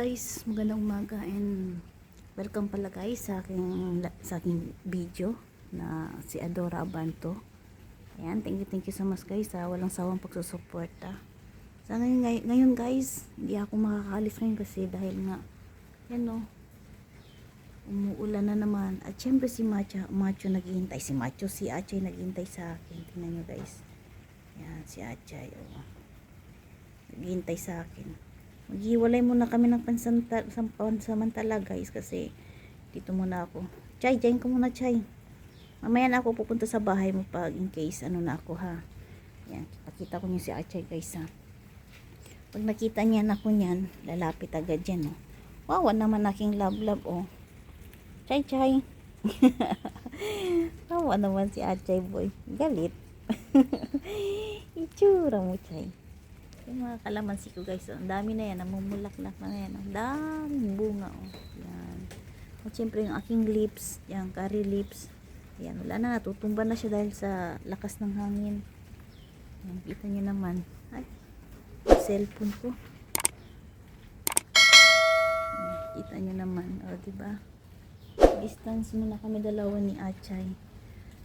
guys, magandang umaga and welcome pala guys sa aking video na si Adora Abanto. Ayan, thank you so much guys sa walang sawang pagsusuporta. Sa ngayon guys, hindi ako makakaalis ngayon kasi dahil nga yan o, umuulan na naman. At syempre si Macho naghihintay, si Achay naghihintay sa akin. Tingnan nyo guys. Ayan, si Achay naghihintay sa akin. Maghiwalay muna kami ng pansamantala guys kasi dito muna ako. Chay, dyan ka muna Chay. Mamaya na ako pupunta sa bahay mo pag in case ano na ako ha. Yan, pakita ko niyo si Achay guys ha. Pag nakita niya na ako niyan, lalapit agad yan oh. Wow, naman aking love oh. Chay. Wow, naman si Achay boy. Galit. Itsura mo Chay. Yung mga kalamansi ko guys, ang dami na yan, namumulaklak na yan, ang daming bunga oh. Yan. At syempre yung aking lips, yung curry lips, yan, wala na, natutumba na siya dahil sa lakas ng hangin. Yan, kita nyo naman. Ay, yung cellphone ko. Yan, kita nyo naman, o diba? Distance muna kami dalawa ni Achay.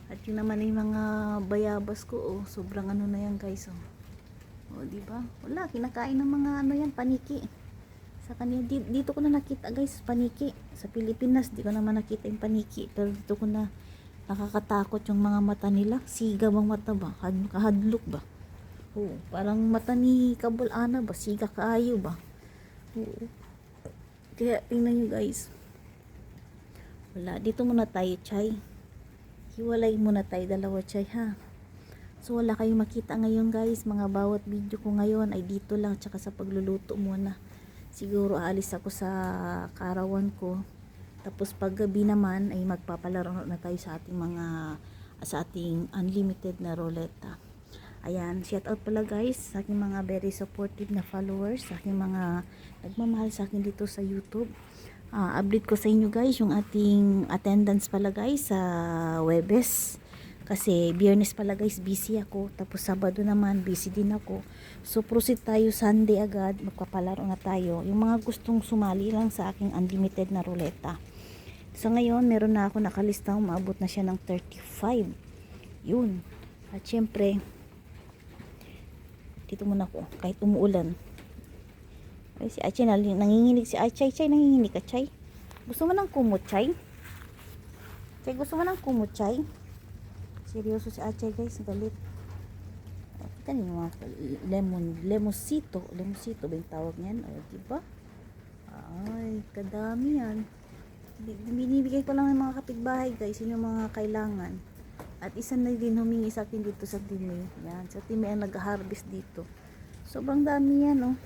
At yun naman yung mga bayabas ko oh, sobrang ano na yan guys oh. O, diba? Wala, kinakain ng mga ano yan, paniki. Sa kanila, dito ko na nakita guys, paniki. Sa Pilipinas, di ko naman nakita yung paniki. Pero dito ko na nakakatakot yung mga mata nila. Siga bang mata ba? Kahadlok ba? Oo, parang mata ni Kabul-ana ba? Siga kaayo ba? Oo. Kaya, tingnan nyo guys. Wala, dito muna tayo, Chay. Hiwalay muna tayo, dalawa, Chay, ha? So wala kayong makita ngayon guys, mga bawat video ko ngayon ay dito lang tsaka sa pagluluto muna. Siguro aalis ako sa karawan ko. Tapos pag gabi naman ay magpapalaro na tayo sa ating unlimited na ruleta. Ayan, shout out pala guys sa aking mga very supportive na followers, sa aking mga nagmamahal sa akin dito sa YouTube. Update ko sa inyo guys yung ating attendance pala guys sa Webes. Kasi Biyernes pala guys busy ako, tapos Sabado naman busy din ako. So proceed tayo Sunday agad, magpapalaro na tayo. Yung mga gustong sumali lang sa aking unlimited na ruleta. So ngayon meron na ako nakalista, umabot na siya ng 35. Yun. At syempre dito muna ako kahit umuulan. Ay, si Achay nanginginig, si Achay. Chay, nanginginig ka Chay? Gusto mo ng kumot Chay? Chay, gusto mo ng kumot Chay? Seryoso si Achay guys, galit. Kita niyo mga lemosito ba yung tawag niyan? O, diba? Ay, kadami yan. Binibigay ko lang ng mga kapitbahay guys, yun yung mga kailangan. At isa na din humingi sa akin dito sa Timay. Yan, sa Timay ang nag-harvest dito. Sobrang dami yan, oh.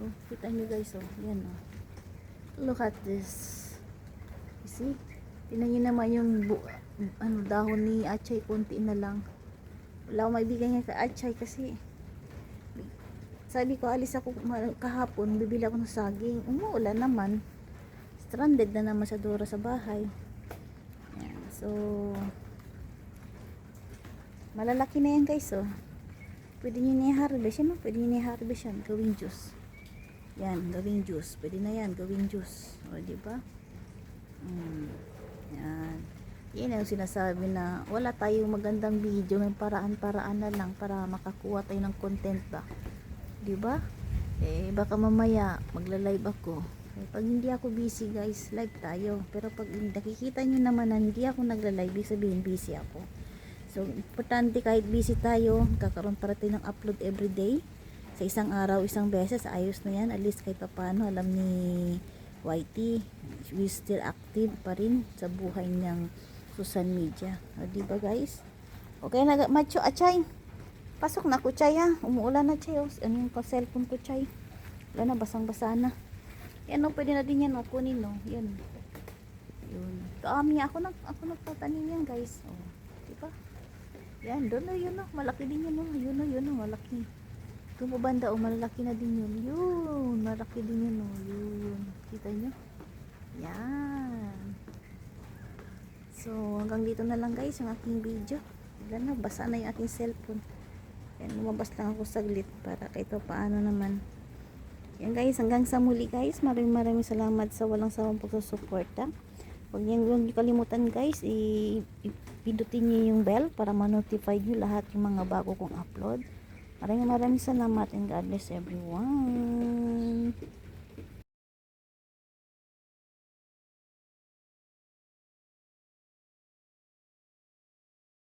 Oh, kita niyo guys, oh. Yan, oh. Look at this. You see? Tingnan niyo naman yung dahon ni Achay, konti na lang. Wala akong maibigay niya kay Achay kasi sabi ko alis ako kahapon, bibili ako ng saging. Umuulan naman, stranded na naman sa Dora sa bahay. Ayan, so malalaki na yan guys oh. Pwede nyo na i-harvest yan, no? Pwede nyo na i-harvest yan, gawing juice. Yan, gawing juice, pwede na yan, gawing juice. O diba? Yan. Yan ang sinasabi na wala tayong magandang video, may paraan-paraan na lang para makakuha tayo ng content ba. Diba? Eh, baka mamaya magla-live ako. Eh, pag hindi ako busy guys, live tayo. Pero pag nakikita nyo naman na hindi ako nagla-live, sabihin busy ako. So, importante kahit busy tayo, kakaroon para tayo ng upload everyday. Sa isang araw, isang beses, ayos na yan. At least kahit paano, alam ni YT, we still active pa rin sa buhay niyang social media. O, diba guys? Okay na, Macho, Achay. Pasok na ako, Chay, ha? Umuulan na, Chay. Ano yung cellphone ko, Chay? Wala na, basang-basa na. Yan, o, pwede na din yan, o, kunin, o. Yan. Yun. Kaami, ako nagtatanim yan, guys. O, diba? Yan, doon, o, yun, o. Malaki din yun, o. Yun, o, malaki. Tumubanda, o, malaki na din yun. Yun, malaki din yun, o. Yun. Kita nyo? Yan. So, hanggang dito na lang guys yung aking video. Wala na, basa na yung aking cellphone. Yan, lumabas lang ako saglit para kahit paano naman Yan guys, hanggang sa muli guys. Maraming salamat sa walang sawang pagsusuporta. Huwag niyo kalimutan guys, pindutin niyo yung bell para ma-notify niyo lahat yung mga bago kong upload. Maraming salamat and God bless everyone.